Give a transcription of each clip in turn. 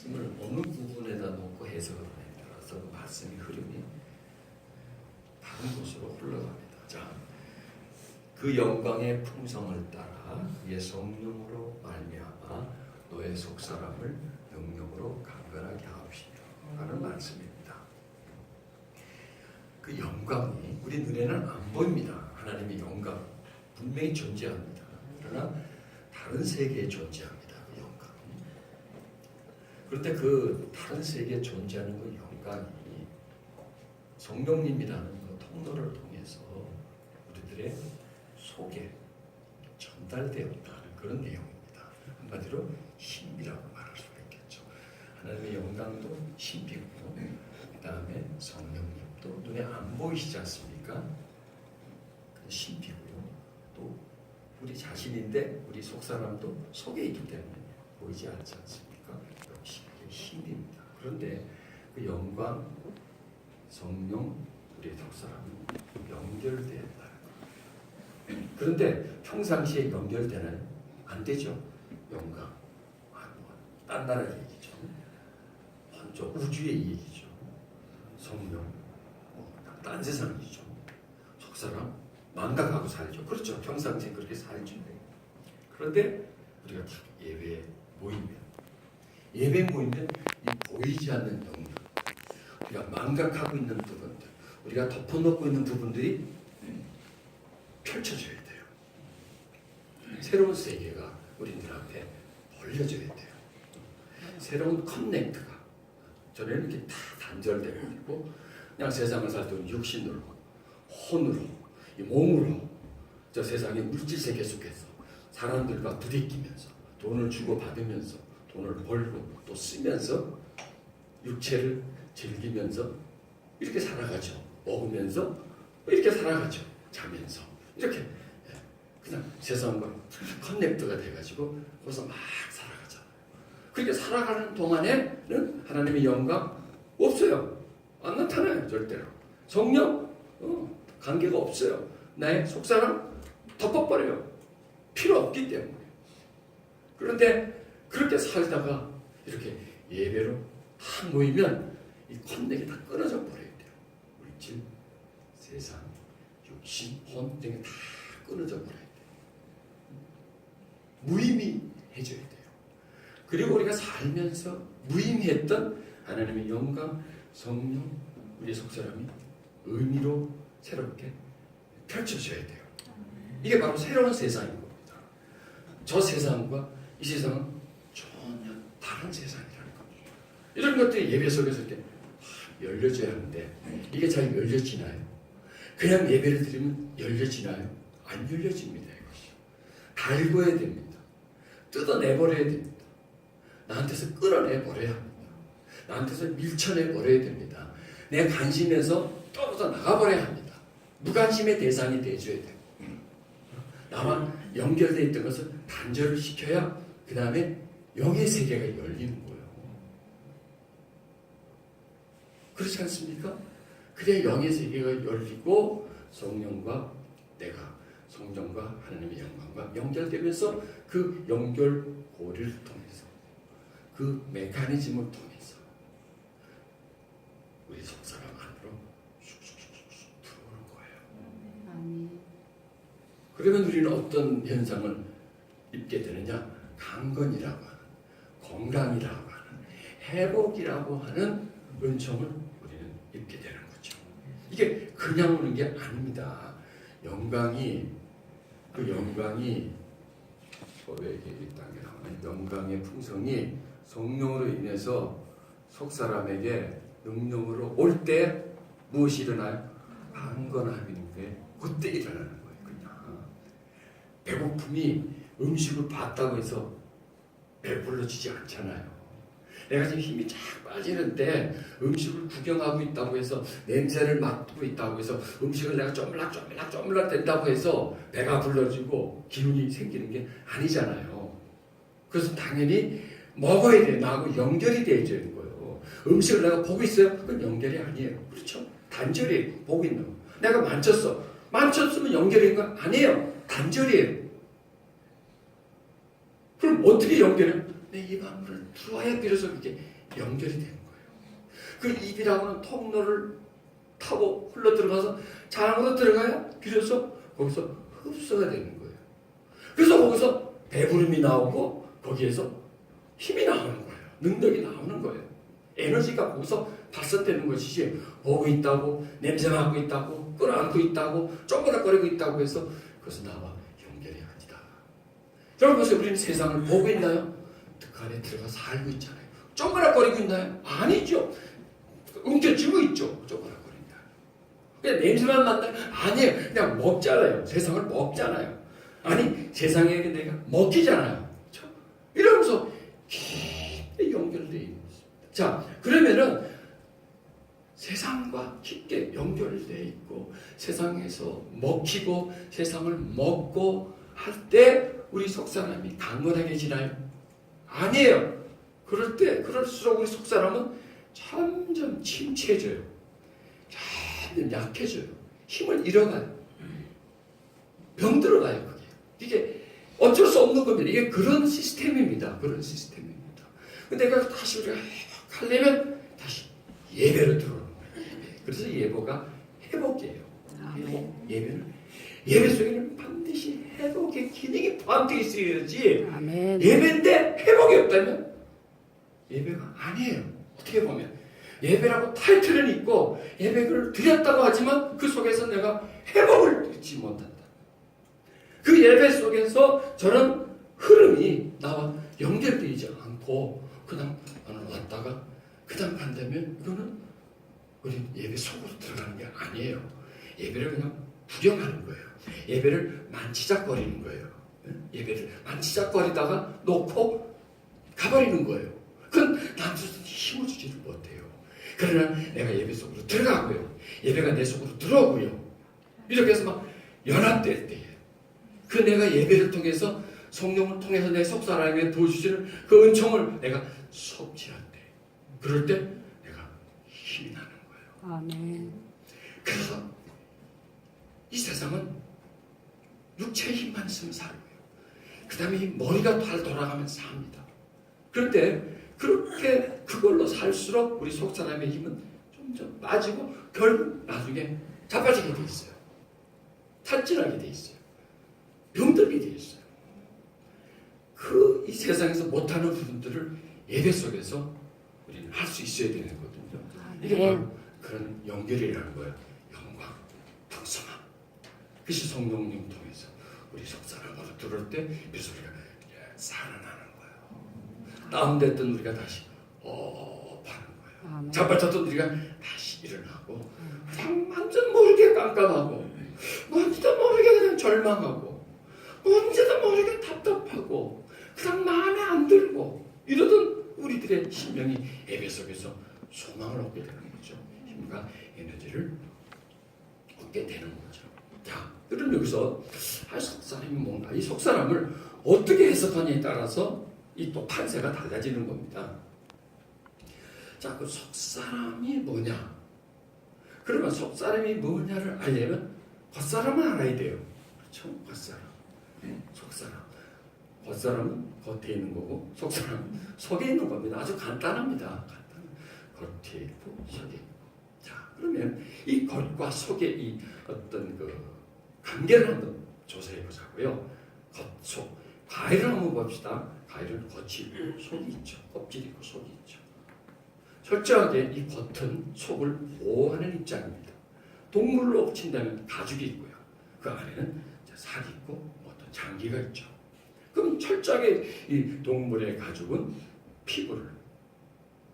말씀을 어느 부분에다 놓고 해석을 하냐에 따라서 그 말씀의 흐름이 다른 곳으로 흘러갑니다. 자, 그 영광의 풍성을 따라 그의 성령으로 말미암아 너의 속사람을 능력으로 강건하게 하옵시며 라는 말씀입니다. 그 영광이 우리 눈에는 안 보입니다. 하나님의 영광 분명히 존재합니다. 그러나 다른 세계에 존재합니다. 그 영광이. 그런데 그 다른 세계에 존재하는 그 영광이 성령님이라는 그 통로를 통해서 우리들의 속에 전달되었다는 그런 내용입니다. 한마디로 신비라고 말할 수가 있겠죠. 하나님의 영광도 신비고 그 다음에 성령님도 눈에 안 보이시지 않습니까? 신비고요. 또 우리 자신인데 우리 속사람도 속에 있기 때문에 보이지 않지 않습니까? 역시 이게 신비입니다. 그런데 그 영광, 성령, 우리 속사람이 연결된다는 거예요. 그런데 평상시에 연결되나요? 안 되죠. 영광, 딴 나라 얘기죠. 저 우주의 얘기죠. 성령, 딴 세상이죠. 속사람, 망각하고 살죠. 그렇죠. 평상시에 그렇게 살죠. 그런데 우리가 딱 예배에 모이면 이 보이지 않는 영역, 우리가 망각하고 있는 부분들, 우리가 덮어놓고 있는 부분들이 펼쳐져야 돼요. 새로운 세계가 우리 눈앞에 벌려져야 돼요. 새로운 커넥트가 전에는 이렇게 다 단절되어 있고 그냥 세상을 살 때는 육신으로, 혼으로, 이 몸으로 저 세상의 물질 세계 속에서 사람들과 부딪히면서 돈을 주고 받으면서 돈을 벌고 또 쓰면서 육체를 즐기면서 이렇게 살아가죠. 먹으면서 이렇게 살아가죠. 자면서 이렇게 그냥 세상과 커넥트가 돼가지고 거기서 막 살아가잖아요. 그렇게 살아가는 동안에는 하나님의 영광 없어요. 안 나타나요. 절대로. 성령 관계가 없어요. 나의 속사람 덮어버려요. 필요 없기 때문에. 그런데 그렇게 살다가 이렇게 예배로 다 모이면 이 컨넥이 다 끊어져 버려야 돼요. 물질, 세상, 육신, 혼 등이 다 끊어져 버려야 돼요. 무의미해져야 돼요. 그리고 우리가 살면서 무의미했던 하나님의 영광, 성령, 우리 속사람이 의미로 새롭게 펼쳐져야 돼요. 이게 바로 새로운 세상인 겁니다. 저 세상과 이 세상은 전혀 다른 세상이라는 겁니다. 이런 것들이 예배 속에서 이렇게 열려져야 하는데 이게 잘 열려지나요? 그냥 예배를 드리면 열려지나요? 안 열려집니다. 이것이 달궈야 됩니다. 뜯어내버려야 됩니다. 나한테서 끌어내버려야 합니다. 나한테서 밀쳐내버려야 됩니다. 내 관심에서 떨어져 나가버려야 합니다. 무관심의 대상이 돼줘야 돼요. 나만 연결되어 있던 것을 단절을 시켜야 그 다음에 영의 세계가 열리는 거예요. 그렇지 않습니까? 그래야 영의 세계가 열리고 성령과 내가 성령과 하나님의 영광과 연결되면서 그 연결고리를 통해서 그 메커니즘을 통해서 우리 속사람 안으로 슉슉슉슉 들어오는 거예요. 그러면 우리는 어떤 현상을 입게 되느냐? 강건이라고 하는, 건강이라고 하는, 회복이라고 하는 은총을 우리는 입게 되는 거죠. 이게 그냥 오는 게 아닙니다. 영광이, 그 영광이 왜 이게 단계 나오나요? 영광의 풍성이 성령으로 인해서 속사람에게 능력으로 올 때 무엇이 일어나요? 강건함인데 그때 일어나는 거예요. 그냥 배고픔이 음식을 봤다고 해서 배불러지지 않잖아요. 내가 지금 힘이 쫙 빠지는데 음식을 구경하고 있다고 해서 냄새를 맡고 있다고 해서 음식을 내가 쪼물락 된다고 해서 배가 불러지고 기운이 생기는 게 아니잖아요. 그래서 당연히 먹어야 돼. 나하고 연결이 되어지는 거예요. 음식을 내가 보고 있어요? 그건 연결이 아니에요. 그렇죠? 단절이 보고 있는 거. 내가 만졌으면 연결인 거 아니에요. 단절이에요. 그럼 어떻게 연결해요? 내 입 안으로 들어와야 비로소 그렇게 연결이 되는 거예요. 그 입이라고는 통로를 타고 흘러 들어가서 장으로 들어가야 비로소 거기서 흡수가 되는 거예요. 그래서 거기서 배부름이 나오고 거기에서 힘이 나오는 거예요. 능력이 나오는 거예요. 에너지가 거기서 발산되는 것이지, 보고 있다고, 냄새 맡고 있다고, 끌어안고 있다고, 쪼그락거리고 있다고 해서 그것은 나와 연결이 아니다. 여러분, 그래서 우리는 세상을 보고 있나요? 그 안에 들어가 살고 있잖아요. 쪼그락거리고 있나요? 아니죠. 움켜쥐고 있죠. 쪼그락거린다. 그냥 냄새만 맡나요? 아니에요. 그냥 먹잖아요. 세상을 먹잖아요. 아니, 세상에 내가 먹히잖아요. 그렇죠? 이러면서 깊게 연결되어 있는 것입니다. 자, 그러면은 세상과 깊게 연결되어 있고 세상에서 먹히고 세상을 먹고 할 때 우리 속사람이 강건해지나요? 아니에요. 그럴수록 우리 속사람은 점점 침체해져요. 점점 약해져요. 힘을 잃어가요. 병들어가요. 이게 어쩔 수 없는 겁니다. 이게 그런 시스템입니다. 그런 시스템입니다. 근데 내가 다시 우리가 회복하려면 다시 예배로 들어오는 거예요. 그래서 예배가 회복이에요. 회복. 예배 속에는 반드시 회복의 기능이 포함되어 있어야지. 아멘. 예배인데 회복이 없다면 예배가 아니에요. 어떻게 보면 예배라고 타이틀은 있고 예배를 드렸다고 하지만 그 속에서 내가 회복을 얻지 못한다. 그 예배 속에서 저런 흐름이 나와 연결되지 않고 그냥 나는 왔다가 그냥 간다면 이거는 우리 예배 속으로 들어가는 게 아니에요. 예배를 그냥 구경하는 거예요. 예배를 만지작거리는 거예요. 예배를 만지작거리다가 놓고 가버리는 거예요. 그건 나한테 힘을 주지를 못해요. 그러나 내가 예배 속으로 들어가고요. 예배가 내 속으로 들어오고요. 이렇게 해서 막 연합될 때에 그 내가 예배를 통해서 성령을 통해서 내 속사람에게 도와주시는 그 은총을 내가 섭취할 때, 그럴 때 내가 힘이 나는 거예요. 아멘. 그래서 이 세상은 육체의 힘만 있으면 살고요. 그 다음에 이 머리가 잘 돌아가면 삽니다. 그런데 그렇게 그걸로 살수록 우리 속사람의 힘은 점점 빠지고 결국 나중에 자빠지게 돼 있어요. 탈진하게 돼 있어요. 병들게 되어 있어요. 이 세상에서 못하는 부분들을 예배 속에서 우리는 할 수 있어야 되는 거거든요. 이게 바로 그런 연결이라는 거예요. 영광, 풍성함. 그것이 성령님 통해서 우리 속사람으로 들어올 때 그래서 우리가 살아나는 거예요. 다운됐던 우리가 다시 업하는 거예요. 자빠졌던 우리가 다시 일어나고 완전 모르게 깜깜하고 뭔지도 모르게 그냥 절망하고 언제도 모르게 답답하고 그냥 마음에 안 들고 이러던 우리들의 심령이 예배 속에서 소망을 얻게 되는 거죠. 힘과 에너지를 얻게 되는 거죠. 자, 그럼 여기서 속사람이 뭔가, 이 속사람을 어떻게 해석하냐에 따라서 이 또 판세가 달라지는 겁니다. 자, 그 속사람이 뭐냐? 그러면 속사람이 뭐냐를 알려면 겉사람은 알아야 돼요. 그렇죠? 겉사람. 속사람. 겉사람은 겉에 있는 거고 속사람은 속에 있는 겁니다. 아주 간단합니다. 겉에 있고 속에 있고. 자, 그러면 이 겉과 속의 이 어떤 그 관계를 한번 조사해 보자고요. 겉, 속. 과일을 한번 봅시다. 과일은 겉이 있고 속이 있죠. 껍질이 있고 속이 있죠. 철저하게 이 겉은 속을 보호하는 입장입니다. 동물로 친다면 가죽이 있고요. 그 안에는 살이 있고 어떤 장기가 있죠. 그럼 철저하게 이 동물의 가죽은 피부를,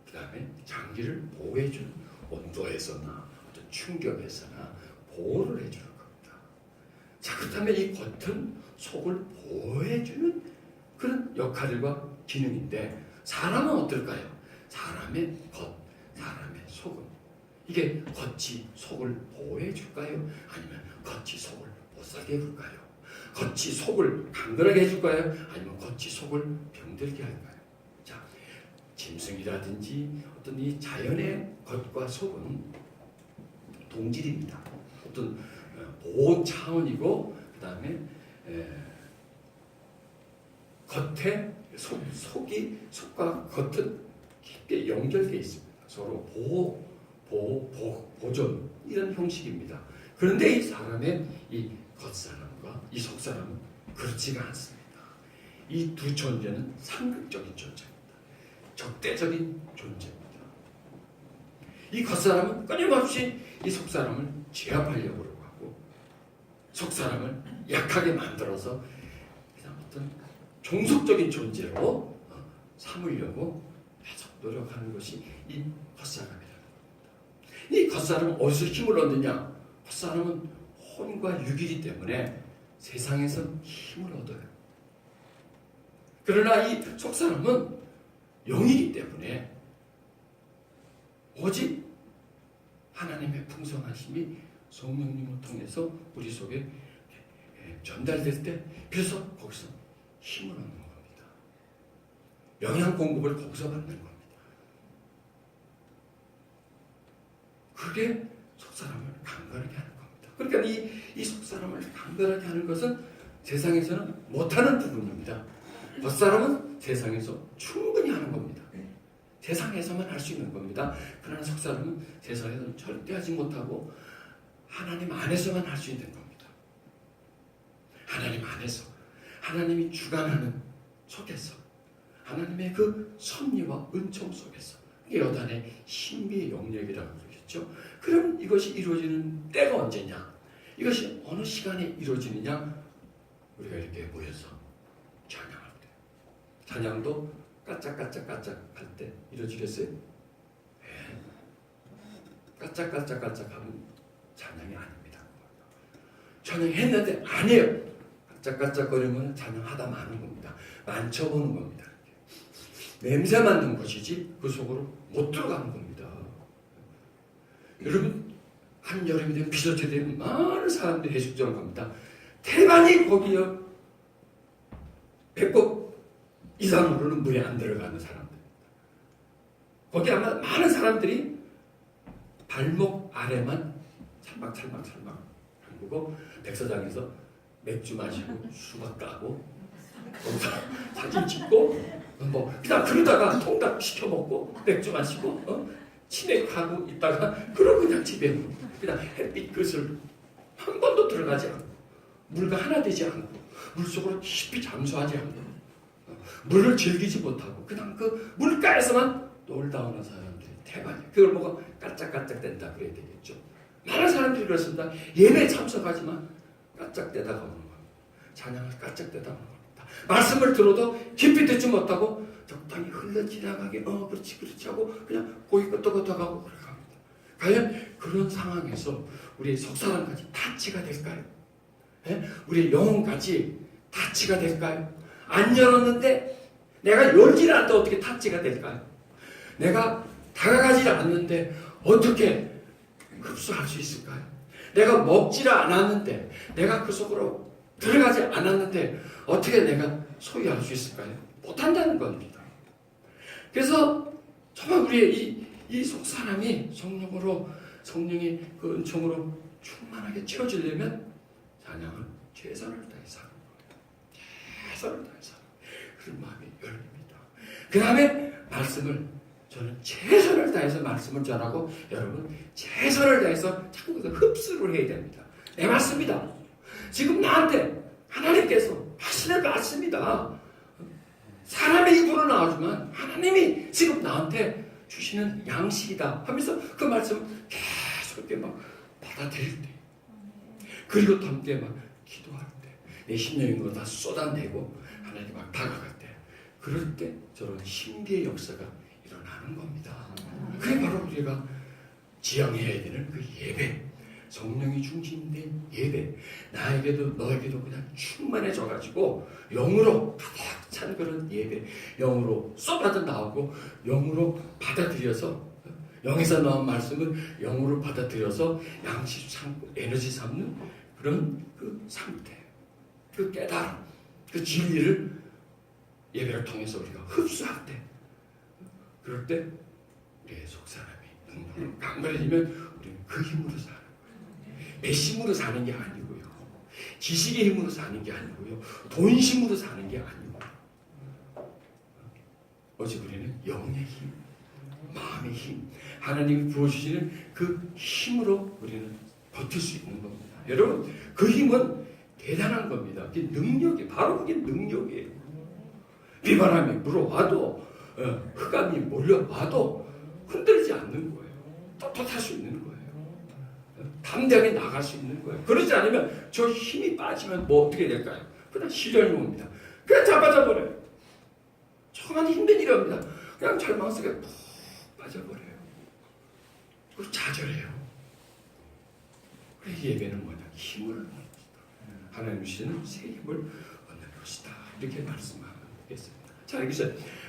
그 다음에 장기를 보호해주는, 온도에서나 어떤 충격에서나 보호를 해주는 겁니다. 자, 그렇다면 이 겉은 속을 보호해주는 그런 역할과 기능인데 사람은 어떨까요? 사람의 겉, 사람의 속은 이게 겉이 속을 보호해줄까요? 아니면 겉이 속을 못살게 해줄까요? 겉이 속을 강건하게 해줄까요? 아니면 겉이 속을 병들게 할까요? 자, 짐승이라든지 어떤 이 자연의 겉과 속은 동질입니다. 어떤 보호 차원이고 그 다음에 겉에 속과 겉은 깊게 연결되어 있습니다. 서로 보존 이런 형식입니다. 그런데 이 사람의 이 겉사람과 이 속사람은 그렇지가 않습니다. 이 두 존재는 상극적인 존재입니다. 적대적인 존재입니다. 이 겉사람은 끊임없이 이 속사람을 제압하려고 하고 속사람을 약하게 만들어서 그냥 어떤 종속적인 존재로 삼으려고 계속 노력하는 것이 이 겉사람이라는 겁니다. 이 겉사람은 어디서 힘을 얻느냐? 겉사람은 혼과 육이기 때문에 세상에서 힘을 얻어요. 그러나 이 속사람은 영이기 때문에 오직 하나님의 풍성한 힘이 성령님을 통해서 우리 속에 전달될 때 비로소 거기서 힘을 얻는 겁니다. 영양 공급을 거기서 받는 겁니다. 그게 속사람을 강건하게 하는 겁니다. 그러니까 이 속사람을 강건하게 하는 것은 세상에서는 못하는 부분입니다. 겉사람은 세상에서 충분히 하는 겁니다. 세상에서만 할 수 있는 겁니다. 그러나 속사람은 세상에서는 절대 하지 못하고 하나님 안에서만 할 수 있는 겁니다. 하나님 안에서 하나님이 주관하는 속에서 하나님의 그 섭리와 은총 속에서 여단의 신비의 영역이라고 그러겠죠. 그럼 이것이 이루어지는 때가 언제냐? 이것이 어느 시간에 이루어지느냐? 우리가 이렇게 모여서 찬양할 때. 찬양도 까짝까짝까짝 할 때 이루어지겠어요? 네. 까짝까짝까짝 하면 찬양이 아닙니다. 찬양했는데 아니에요. 까짝까짝거리면 찬양하다 마는 겁니다. 만져보는 겁니다. 냄새 맡는 것이지 그 속으로 못 들어가는 겁니다. 여러분 한여름이 되면 비서체 되면 많은 사람들이 해수욕장 갑니다. 태반이 거기요 배꼽 이상으로는 물에 안 들어가는 사람들. 거기 아마 많은 사람들이 발목 아래만 찰막찰막 담그고 백사장에서 맥주 마시고 수박 까고 사진 찍고 그냥 그러다가 통닭 시켜 먹고 맥주 마시고 치맥하고 있다가 그러고 그냥 집에 그냥 햇빛 끝을 한 번도 들어가지 않고 물과 하나 되지 않고 물속으로 깊이 잠수하지 않고 물을 즐기지 못하고 그냥 그 물가에서만 놀다 오는 사람들이 대반이에요. 그걸 보고 까짝까짝 된다 그래야 되겠죠. 많은 사람들이 그렇습니다. 예배에 참석하지만 까짝대다가 오는 겁니다. 찬양을 까짝대다 오는 겁니다. 말씀을 들어도 깊이 듣지 못하고 적당히 흘러 지나가게 그렇지 하고 그냥 고기 끄덕끄덕하고 그렇게 합니다. 과연 그런 상황에서 우리의 속사람까지 타치가 될까요? 우리의 영혼까지 타치가 될까요? 안 열었는데 내가 열지를 않는데 어떻게 타치가 될까요? 내가 다가가지 않는데 어떻게 흡수할 수 있을까요? 내가 먹지를 않았는데 내가 그 속으로 들어가지 않았는데 어떻게 내가 소유할 수 있을까요? 못한다는 겁니다. 그래서 정말 우리의 이 속사람이 성령의 그 은총으로 충만하게 채워지려면 찬양을 최선을 다해서 하는 거예요. 최선을 다해서 그런 마음이 열립니다. 그 다음에 말씀을 저는 최선을 다해서 말씀을 전하고 여러분 최선을 다해서 자꾸 흡수를 해야 됩니다. 내 말씀이다. 지금 나한테 하나님께서 하시는 말씀이다. 사람의 입으로 나오지만 하나님이 지금 나한테 주시는 양식이다 하면서 그 말씀을 계속 이렇게 막 받아들일 때 그리고 또 함께 막 기도할 때 내 심령인 거 다 쏟아내고 하나님 막 다가갈 때 그럴 때 저런 신비의 역사가 일어나는 겁니다. 그게 바로 우리가 지향해야 되는 그 예배, 성령이 중심된 예배, 나에게도 너에게도 그냥 충만해져가지고 영으로 가득 찬 그런 예배, 영으로 쏟아져 나오고 영으로 받아들여서 영에서 나온 말씀을 영으로 받아들여서 양식 삼고 에너지 삼는 그런 그 상태, 그 깨달음, 그 진리를 예배를 통해서 우리가 흡수할 때, 그럴 때 우리의 속사람이 강건해지면 우리는 그 힘으로 사는 거예요. 배심으로 사는 게 아니고요. 지식의 힘으로 사는 게 아니고요. 돈심으로 사는 게 아니고 오직 우리는 영의 힘, 마음의 힘, 하나님이 부어주시는 그 힘으로 우리는 버틸 수 있는 겁니다. 여러분, 그 힘은 대단한 겁니다. 그게 능력이, 바로 그게 능력이에요. 비바람이 불어와도 흑암이 몰려와도 흔들리지 않는 거예요. 떳떳할 수 있는 거예요. 담대하게 나갈 수 있는 거예요. 그러지 않으면 저 힘이 빠지면 뭐 어떻게 될까요? 그냥 시련이 옵니다. 그냥 잡아버려요. 정말 힘든 일입니다. 그냥 절망 속에 푹 빠져버려요. 그리고 좌절해요. 그래서 예배는 뭐냐? 힘을 얻는 것이다. 하나님 주시는 새 힘을 얻는 것이다. 이렇게 말씀하고 있습니다. 자, 여기서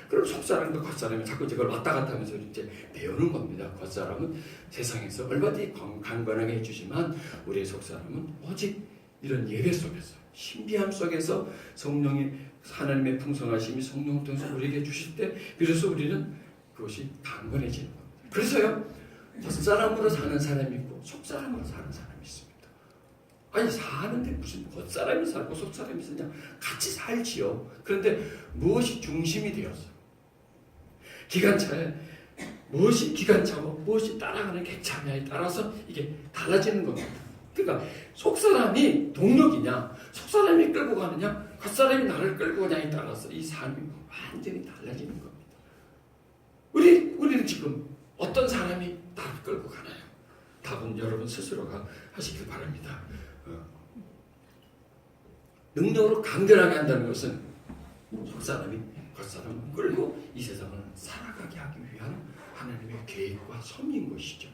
그럼 속사람과 겉사람이 자꾸 이걸 왔다 갔다 하면서 이제 배우는 겁니다. 겉사람은 세상에서 얼마든지 강건하게 해주지만 우리의 속사람은 오직 이런 예배 속에서 신비함 속에서 성령의 하나님의 풍성하심이 성령을 통해서 우리에게 주실 때 그래서 우리는 그것이 강건해지는 겁니다. 그래서요 겉사람으로 사는 사람이 있고 속사람으로 사는 사람이 있습니다. 아니 사는데 무슨 겉사람이 살고 속사람이 사냐 같이 살지요. 그런데 무엇이 중심이 되었어? 기관차에 무엇이 기관차고 무엇이 따라가는 객차냐에 따라서 이게 달라지는 겁니다. 그러니까 속사람이 동력이냐 속사람이 끌고 가느냐 겉사람이 나를 끌고 가냐에 따라서 이 삶이 완전히 달라지는 겁니다. 우리는 지금 어떤 사람이 나를 끌고 가나요? 답은 여러분 스스로가 하시길 바랍니다. 능력으로 강건하게 한다는 것은 속사람이 겉사람을 끌고 이 세상을 살아가게 하기 위한 하나님의 계획과 섭리인 것이죠.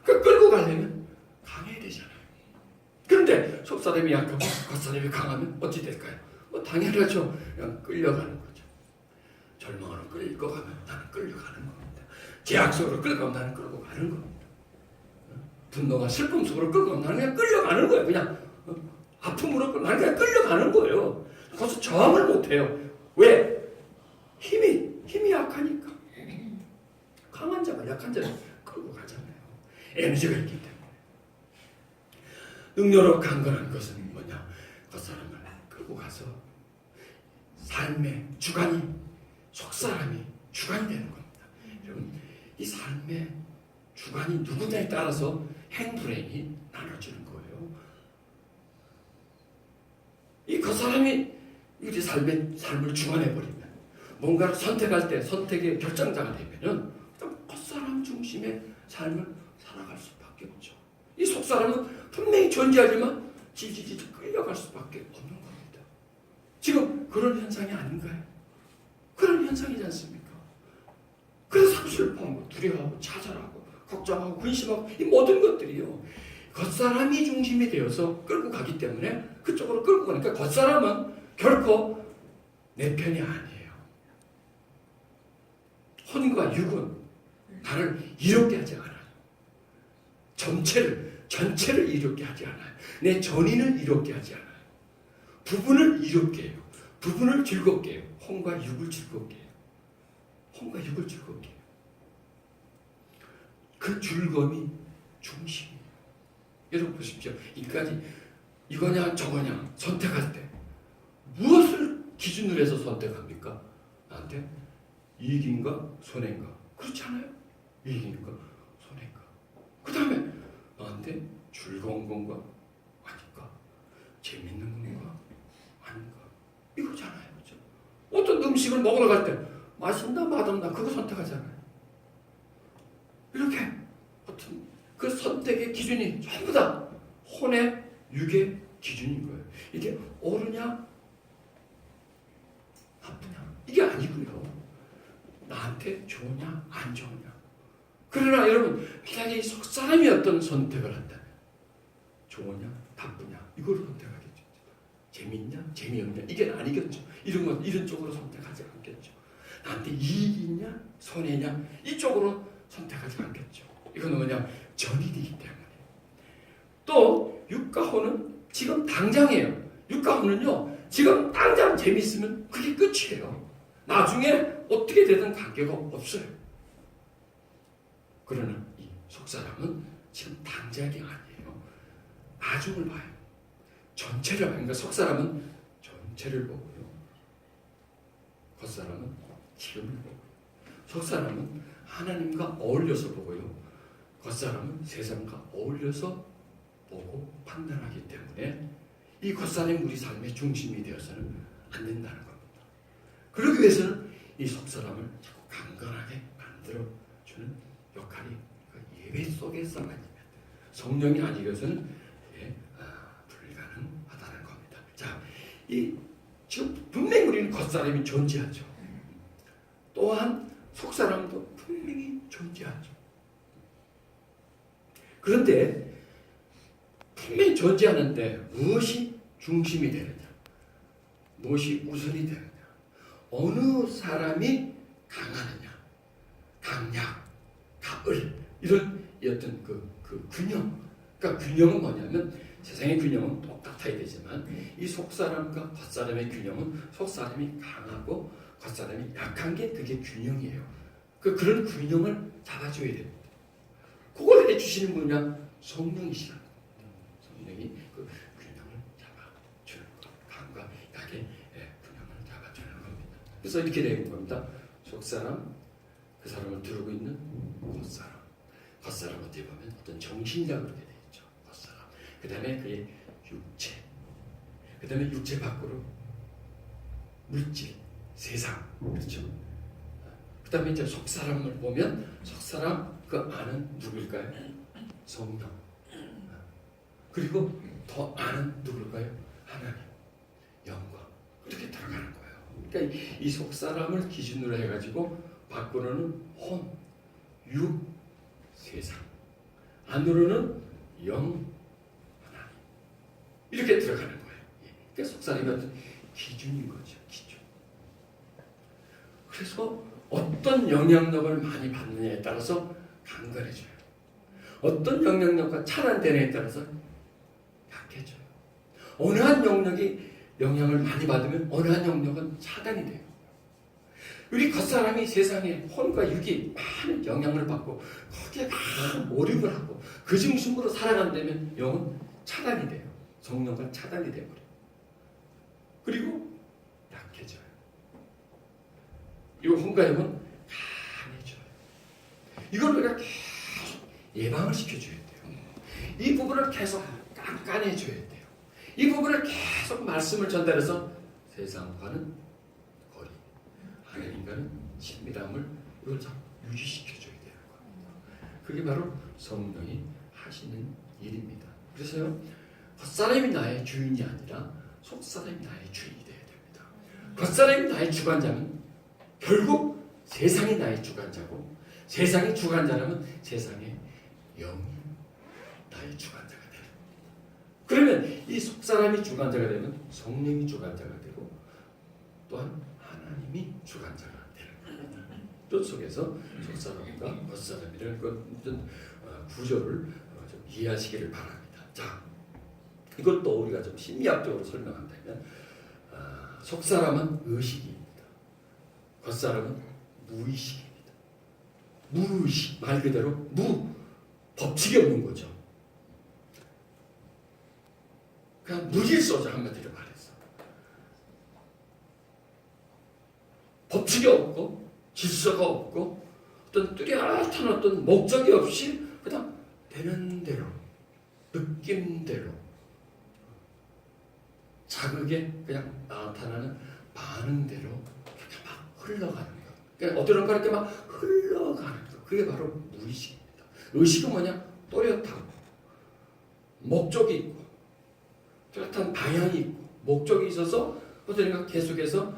그러니까 끌고 가려면 강해야 되잖아요. 그런데 속사람이 약하고 겉사람이 강하면 어찌 될까요? 뭐 당연하죠. 그냥 끌려가는 거죠. 절망으로 끌고 가면 나는 끌려가는 겁니다. 제약 속으로 끌고 가면 나는 끌고 가는 겁니다. 분노가 슬픔 속으로 끌고 가면 나는 그냥 끌려가는 거예요. 그냥 아픔으로 나는 그냥 끌려가는 거예요. 거기서 저항을 못해요. 왜? 힘이 약하니까. 강한 자가 약한 자를 끌고 가잖아요. 에너지가 있기 때문에. 능력으로 강건한 것은 뭐냐? 겉사람을 끌고 가서 삶의 주관이 속사람이 주관이 되는 겁니다. 여러분 이 삶의 주관이 누구냐에 따라서 행불행이 나눠지는 거예요. 이 겉사람이 우리 삶을 주관해버리면 뭔가를 선택할 때 선택의 결정자가 되면은 겉사람 중심의 삶을 살아갈 수밖에 없죠. 이 속사람은 분명히 존재하지만 질질 끌려갈 수밖에 없는 겁니다. 지금 그런 현상이 아닌가요? 그런 현상이지 않습니까? 그래서 슬퍼하고 두려워하고 좌절하고 걱정하고 근심하고 이 모든 것들이요 겉사람이 중심이 되어서 끌고 가기 때문에 그쪽으로 끌고 가니까 겉사람은 결코 내 편이 아니에요. 혼과 육은 나를 이롭게 하지 않아요. 전체를 이롭게 하지 않아요. 내 전인을 이롭게 하지 않아요. 부분을 이롭게 해요. 부분을 즐겁게 해요. 혼과 육을 즐겁게 해요. 혼과 육을 즐겁게 해요. 그 즐거움이 중심이에요. 여러분 보십시오. 이까지 이거냐 저거냐 선택할 때 무엇을 기준으로 해서 선택합니까? 나한테 이익인가 손해인가? 그렇지 않아요? 이익인가 손해인가? 그 다음에 나한테 즐거운 건가 아닌가? 재밌는 건가 아닌가? 이거잖아요. 그렇죠? 어떤 음식을 먹으러 갈 때 맛있나 맛없나 그거 선택하잖아요. 이렇게 어떤 그 선택의 기준이 전부 다 혼의 육의 기준인 거예요. 이게 옳으냐 나쁘냐 이게 아니고요. 나한테 좋으냐 안 좋으냐. 그러나 여러분 만약에 속사람이 어떤 선택을 한다면 좋으냐 나쁘냐 이걸 선택하겠죠. 재밌냐 재미없냐 이게 아니겠죠. 이런 쪽으로 선택하지 않겠죠. 나한테 이익이 있냐 손해냐 이쪽으로 선택하지 않겠죠. 이건 뭐냐 전이되기 때문에. 또 육과 혼은 지금 당장이에요. 육과 혼은요 지금 당장 재밌으면 그게 끝이에요. 나중에 어떻게 되든 관계가 없어요. 그러나 이 속사람은 지금 당장이 아니에요. 나중을 봐요. 전체를 봐요. 그러니까 속사람은 전체를 보고요. 겉사람은 지금을 보고, 속사람은 하나님과 어울려서 보고요, 겉사람은 세상과 어울려서 보고 판단하기 때문에 이 겉사람이 우리 삶의 중심이 되어서는 안 된다는 겁니다. 그러기 위해서는 이 속사람을 자꾸 강건하게 만들어주는 역할이 예배 속에서만 성령이 아니고서는 불가능하다는 겁니다. 자, 지금 분명히 우리는 겉사람이 존재하죠. 또한 속사람도 분명히 존재하죠. 그런데 분명히 존재하는데 무엇이 중심이 되느냐, 무엇이 우선이 되느냐, 어느 사람이 강하느냐, 강약, 가을, 이런 어떤 그 균형. 그러니까 균형은 뭐냐면 세상의 균형은 똑같아야 되지만 이 속사람과 겉사람의 균형은 속사람이 강하고 겉사람이 약한 게 그게 균형이에요. 그런 균형을 잡아줘야 됩니다. 그걸 해주시는 분이야 성령이시라는 겁니다. 성령이 그 균형을 잡아주는 것, 강과 약의 균형을 잡아주는 겁니다. 그래서 이렇게 되는 겁니다. 속사람, 그 사람을 두르고 있는 겉사람. 겉사람 어떻게 보면 어떤 정신이라고 그렇게 되어 있죠. 겉사람. 그 다음에 그의 육체. 그 다음에 육체 밖으로 물질, 세상. 그렇죠. 그 다음에 이제 속사람을 보면 속사람 그 안은 누구일까요? 성령. 그리고 더 안은 누구일까요? 하나님, 영광. 이렇게 들어가는 거예요. 그러니까 이 속사람을 기준으로 해가지고 밖으로는 혼, 육, 세상, 안으로는 영, 하나님. 이렇게 들어가는 거예요. 그러니까 속사람이 어떤 기준인 거죠. 기준. 그래서 어떤 영향력을 많이 받느냐에 따라서 강건해져요. 어떤 영향력과 차단되느냐에 따라서 약해져요. 어느 한 영역이 영향을 많이 받으면 어느 한 영역은 차단이 돼요. 우리 겉사람이 세상에 혼과 육이 많은 영향을 받고 거기에 많은 몰입을 하고 그 중심으로 살아간다면 영은 차단이 돼요. 성령과 차단이 돼버려요. 그리고 약해져요. 이 혼과 영은 강해져요. 이걸 우리가 계속 예방을 시켜줘야 돼요. 이 부분을 계속 깐깐해줘야 돼요. 이 부분을 계속 말씀을 전달해서 세상과는 거리, 하나님과는 친밀함을 이걸 자꾸 유지시켜줘야 되는 겁니다. 그게 바로 성령이 하시는 일입니다. 그래서요, 겉사람이 나의 주인이 아니라 속사람이 나의 주인이 되어야 됩니다. 겉사람이 나의 주관자면 결국 세상이 나의 주관자고 세상이 주관자라면 세상의 영이 나의 주관자가 되는 겁니다. 그러면 이 속사람이 주관자가 되면 성령이 주관자가 되고 또한 하나님이 주관자가 되는 겁니다. 뜻 속에서 속사람과 겉사람이라는 어떤 구조를 좀 이해하시기를 바랍니다. 자, 이것도 우리가 좀 심리학적으로 설명한다면 속사람은 의식입니다. 겉사람은 무의식입니다. 무의식, 말 그대로 법칙이 없는 거죠. 그냥 무질서죠, 한마디로 말해서. 법칙이 없고 질서가 없고 어떤 뚜렷한 어떤 목적이 없이 그냥 되는 대로, 느낌대로, 자극에 그냥 나타나는 반응대로 그렇게 막 흘러가는 거. 그러니까 어떤 거 이렇게 막 흘러가는 거. 그게 바로 무의식입니다. 의식은 뭐냐? 또렷하고 목적이 있고 뚜렷한 방향이 있고 목적이 있어서 어떤 계속해서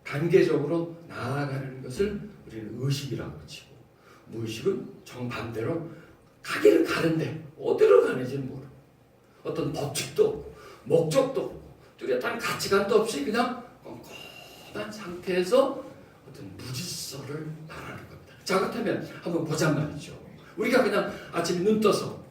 단계적으로 나아가는 것을 우리는 의식이라고 치고, 무의식은 정반대로 가기를 가는데 어디로 가는지는 모르고 어떤 법칙도 없고 목적도 없고 뚜렷한 가치관도 없이 그냥 꼼꼼한 상태에서 어떤 무질서를 말하는 겁니다. 자, 그렇다면 한번 보자 말이죠. 우리가 그냥 아침에 눈 떠서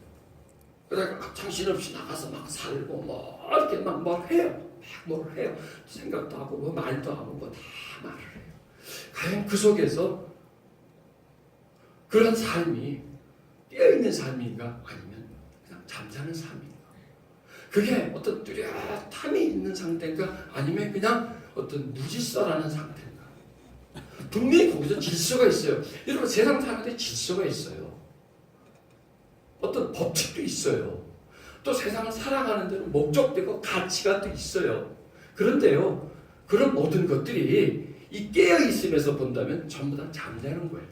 그냥 정신없이 나가서 막 살고 뭐 이렇게 막 뭘 해요. 막 뭘 해요. 생각도 하고 뭐 말도 하고 뭐 다 말을 해요. 과연 그 속에서 그런 삶이 깨어있는 삶인가 아니면 그냥 잠자는 삶인가? 그게 어떤 뚜렷함이 있는 상태인가 아니면 그냥 어떤 무질서라는 상태인가? 분명히 거기서 질서가 있어요. 여러분 세상 사람들이 질서가 있어요. 어떤 법칙도 있어요. 또 세상을 살아가는 데는 목적되고 가치가 또 있어요. 그런데요, 그런 모든 것들이 이 깨어있음에서 본다면 전부 다 잠자는 거예요.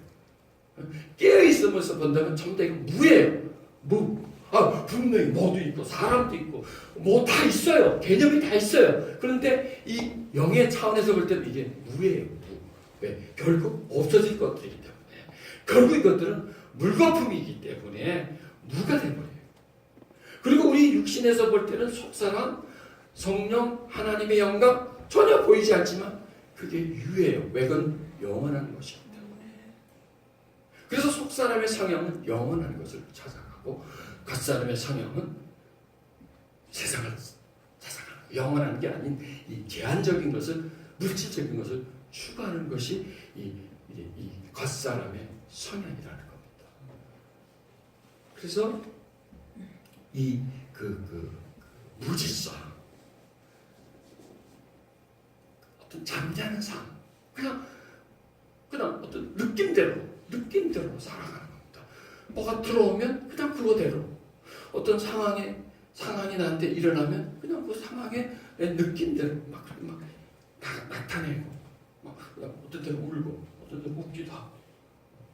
깨어있으면서 본다면 전부 다 이거 무예요. 무. 분명히 뭐도 있고 사람도 있고 뭐 다 있어요. 개념이 다 있어요. 그런데 이 영의 차원에서 볼 때는 이게 무예요. 무. 왜? 결국 없어질 것들이기 때문에. 결국 이것들은 물거품이기 때문에 무가 돼버려요. 그리고 우리 육신에서 볼 때는 속사람, 성령, 하나님의 영광 전혀 보이지 않지만 그게 유예요. 왜? 그건 영원한 것이기 때문에. 그래서 속사람의 성향은 영원한 것을 찾아가고 겉사람의 성향은 세상을 찾아가는 거예요. 영원한 게 아닌 이 제한적인 것을, 물질적인 것을 추구하는 것이 이 겉사람의 성향이라는 겁니다. 그래서 이 무질서, 어떤 잠자는 삶, 그냥 어떤 느낌대로 살아가는 겁니다. 뭐가 들어오면 그냥 그거대로, 어떤 상황이 나한테 일어나면 그냥 그 상황의 느낌대로 막 나타내고, 그냥 어떤 때는 울고, 어떤 때는 웃기도 하고.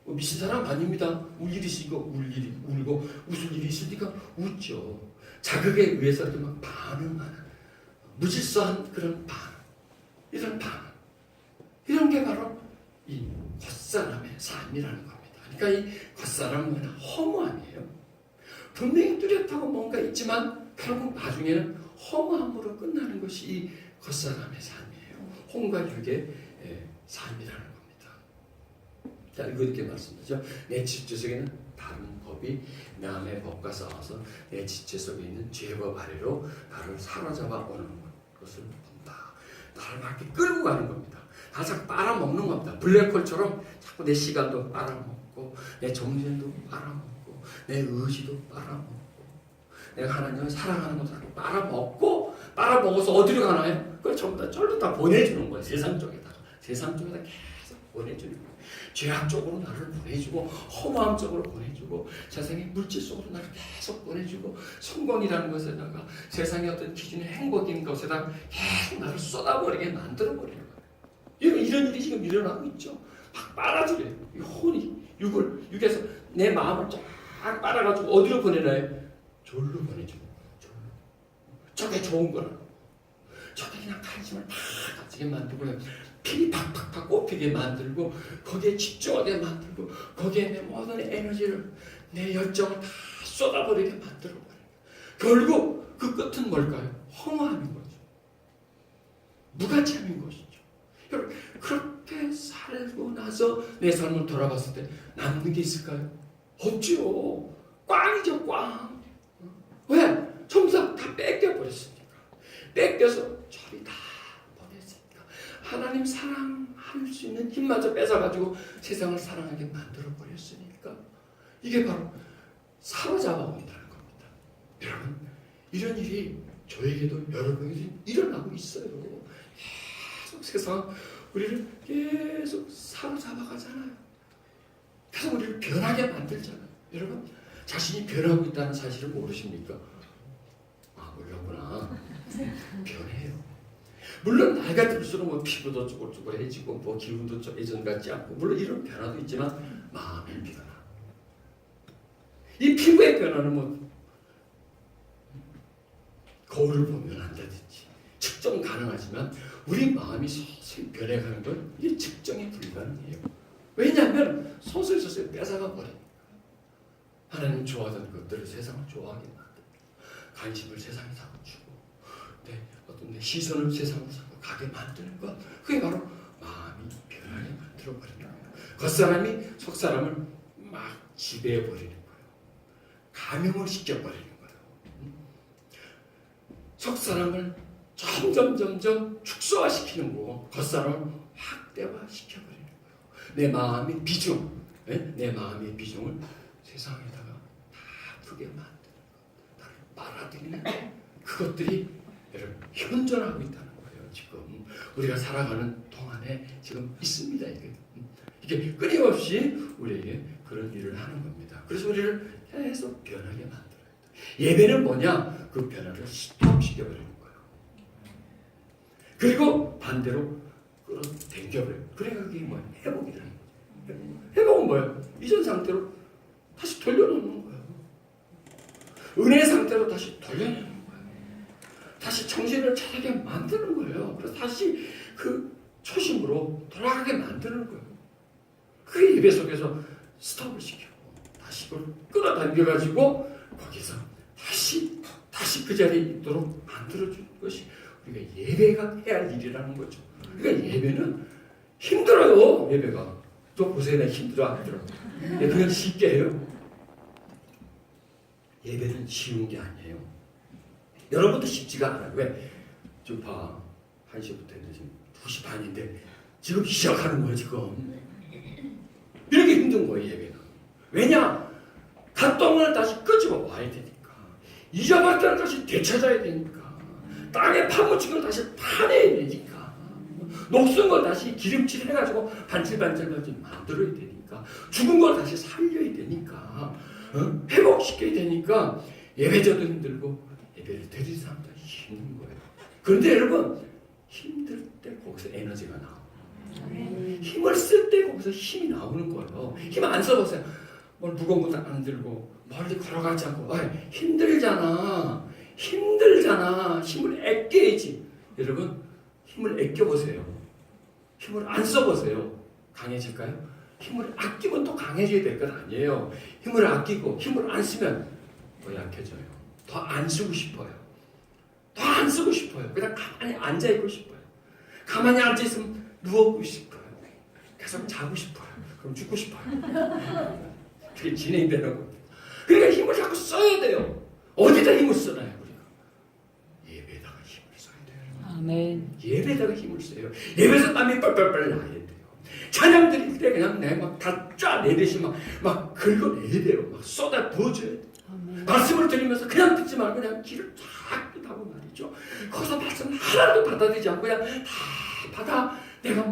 미친 사람 아닙니다. 울 일이 있으니까 울고, 웃을 일이 있으니까 웃죠. 자극에 의해서 이렇게 막 반응하는, 무질서한 그런 반응, 이런 게 바로 이 겉사람의 삶이라는 겁니다. 그러니까 이 겉사람은 그냥 허무함이에요. 분명히 뚜렷하고 뭔가 있지만 결국 나중에는 허무함으로 끝나는 것이 이 겉사람의 삶이에요. 혼과 육의 삶이라는 겁니다. 자, 이거 이렇게 말씀드리죠. 내 지체 속에는 다른 법이 남의 법과 싸워서 내 지체 속에 있는 죄법 아래로 나를 사로잡아 오는 것을 본다. 나를 막 이렇게 끌고 가는 겁니다. 다 자꾸 빨아먹는 겁니다. 블랙홀처럼 자꾸 내 시간도 빨아먹고, 내 정신도 빨아먹고, 내 의지도 빨아먹고, 내가 하나님을 사랑하는 것도 빨아먹어서 어디로 가나요? 그걸 전부 다 절로 다 보내주는 거예요. 세상 쪽에다가 계속 보내주는 거예요. 죄악 쪽으로 나를 보내주고, 허무함 쪽으로 보내주고, 세상의 물질 속으로 나를 계속 보내주고, 성공이라는 것에다가 세상의 어떤 기준의 행복인 것에다가 계속 나를 쏟아버리게 만들어버리는 거예요. 이런 일이 지금 일어나고 있죠. 막 빨아들여요. 이 혼이 육에서 내 마음을 쫙 빨아가지고 어디로 보내나요? 졸로 보내주는 거예요. 저게 좋은 거라. 저게 그냥 관심을 팍 가지게 만들고, 피리 팍팍팍 꼽히게 만들고, 거기에 집중하게 만들고, 거기에 내 모든 에너지를, 내 열정을 다 쏟아버리게 만들어버려요. 결국 그 끝은 뭘까요? 허무함인 거죠. 무가치함인 것이죠. 여러분, 그렇게 살고 나서 내 삶을 돌아봤을 때 남는 게 있을까요? 없지요. 꽝이죠, 꽝. 왜? 전부 다 뺏겨버렸으니까. 뺏겨서 저리 다 보냈으니까. 하나님 사랑할 수 있는 힘마저 뺏어가지고 세상을 사랑하게 만들어버렸으니까. 이게 바로 사로잡아 온다는 겁니다. 여러분, 이런 일이 저에게도 여러분에게 일어나고 있어요. 계속 세상 우리를 계속 사로잡아 가잖아요. 계속 우리를 변하게 만들잖아요. 여러분, 자신이 변하고 있다는 사실을 모르십니까? 몰랐구나. 변해요. 물론 나이가 들수록 뭐 피부도 쭈글쭈글해지고 뭐 기분도 좀 예전 같지 않고, 물론 이런 변화도 있지만 마음의 변화. 이 피부의 변화는 뭐 거울을 보면 안다든지 측정 가능하지만, 우리 마음이 서서히 변해가는 건 이게 측정이 불가능해요. 왜냐하면 서서히 뺏어가 버리니까. 하나님 좋아하던 것들을 세상을 좋아하게 만듭니다. 관심을 세상에 자꾸 주고, 어떤 내 시선을 세상으로 자꾸 가게 만드는 것, 그게 바로 마음이 변하게 만들어 버리는 거예요. 겉사람이 속사람을 막 지배해 버리는 거예요. 감염을 시켜 버리는 거예요. 속사람을 점점 축소화시키는 거고, 겉사람을 확대화시켜 버리는 거예요. 내 마음의 비중, 내 마음의 비중을 세상에다가 다 크게 만드는 것, 나를 빨아들이는 것, 그것들이 여러분 현존하고 있다는 거예요. 지금 우리가 살아가는 동안에 지금 있습니다. 이게 끊임없이 우리에게 그런 일을 하는 겁니다. 그래서 우리를 계속 변하게 만들어요. 예배는 뭐냐? 그 변화를 스톱시켜버리는 거예요. 그리고 반대로 끌어당겨버려요. 그러니까 그게 뭐야? 회복이라는 거예요. 회복은 뭐예요? 이전 상태로 다시 돌려놓는 거예요. 은혜 상태로 다시 돌려놓는 거예요. 다시 정신을 차리게 만드는 거예요. 그래서 다시 그 초심으로 돌아가게 만드는 거예요. 그게 예배 속에서 스톱을 시키고 다시 그걸 끌어당겨가지고 거기서 다시 그 자리에 있도록 만들어주는 것이 우리가 예배가 해야 할 일이라는 거죠. 그러니까 예배는 힘들어요. 예배가. 또 보세요. 내가 힘들어 안 힘들어. 그냥 쉽게 해요. 예배는 쉬운 게 아니에요. 여러분도 쉽지가 않아요. 왜? 좀 봐. 1시부터 했는데 지금 2시 반인데 지금 시작하는 거예요. 지금. 이렇게 힘든 거예요. 예배는. 왜냐? 갓동을 다시 끄집어 와야 되니까. 잊어버릴 때는 다시 되찾아야 되니까. 땅에 파묻힌 걸 다시 파내야 되니까. 녹슨 걸 다시 기름칠 해가지고 반질반질 만들어야 되니까. 죽은 걸 다시 살려야 되니까. 회복시켜야 되니까 예배자도 힘들고 예배를 드릴 사람도 힘든 거예요. 그런데 여러분 힘들 때 거기서 에너지가 나와요. 힘을 쓸 때 거기서 힘이 나오는 거예요. 힘 안 써보세요. 뭘 무거운 것도 안 들고 멀리 걸어가지 않고 힘들잖아. 힘을 아껴야지. 여러분 힘을 아껴보세요. 힘을 안 써보세요. 강해질까요? 힘을 아끼면 또 강해져야 될 건 아니에요. 힘을 아끼고 힘을 안 쓰면 더 약해져요. 더 안 쓰고 싶어요. 더 안 쓰고 싶어요. 그냥 가만히 앉아있고 싶어요. 가만히 앉아있으면 누워있고 싶어요. 계속 자고 싶어요. 그럼 죽고 싶어요. 그게 진행되는 겁니다. 그러니까 힘을 자꾸 써야 돼요. 어디다 힘을 쓰나요? 우리가 예배에다가 힘을 써야 돼요. 아멘. 예배에다가 힘을 써요. 예배에서 땀이 뻘뻘뻘 나야 돼요. 찬양 드릴 때 그냥 다 짜내듯이 막 긁어내야 돼요. 막 쏟아 부어줘야 돼요. 아멘. 말씀을 들으면서 그냥 듣지 말고 그냥 귀를 쫙 하고 말이죠. 거기서 말씀 하나도 받아들이지 않고 그냥 다 받아 내가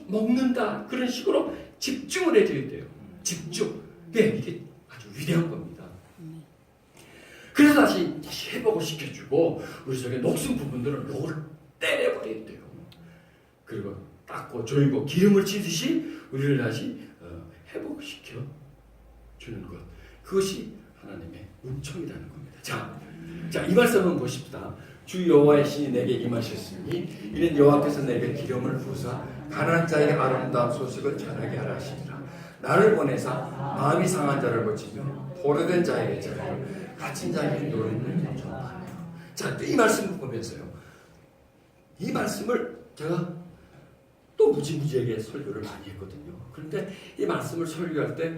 먹는다. 그런 식으로 집중을 해줘야 돼요. 집중. 네, 이게 아주 위대한 겁니다. 그래서 다시 회복을 시켜주고 우리 속에 녹슨 부분들은 요걸 때려버려야 돼요. 그리고 닦고 조이고 기름을 치듯이 우리를 다시 회복시켜 주는 것. 그것이 하나님의 은총이라는 겁니다. 자, 이 말씀은 보십시다. 주 여호와의 신이 내게 임하셨으니 이는 여호와께서 내게 기름을 부으사 가난한 자에게 아름다운 소식을 전하게 하라 하시니라. 나를 보내사 마음이 상한 자를 고치며 포로된 자에게 자유를 갇힌 자에게 노래를 전하라. 자, 이 말씀을 보면서요. 이 말씀을 제가 또 무지무지하게 설교를 많이 했거든요. 그런데 이 말씀을 설교할 때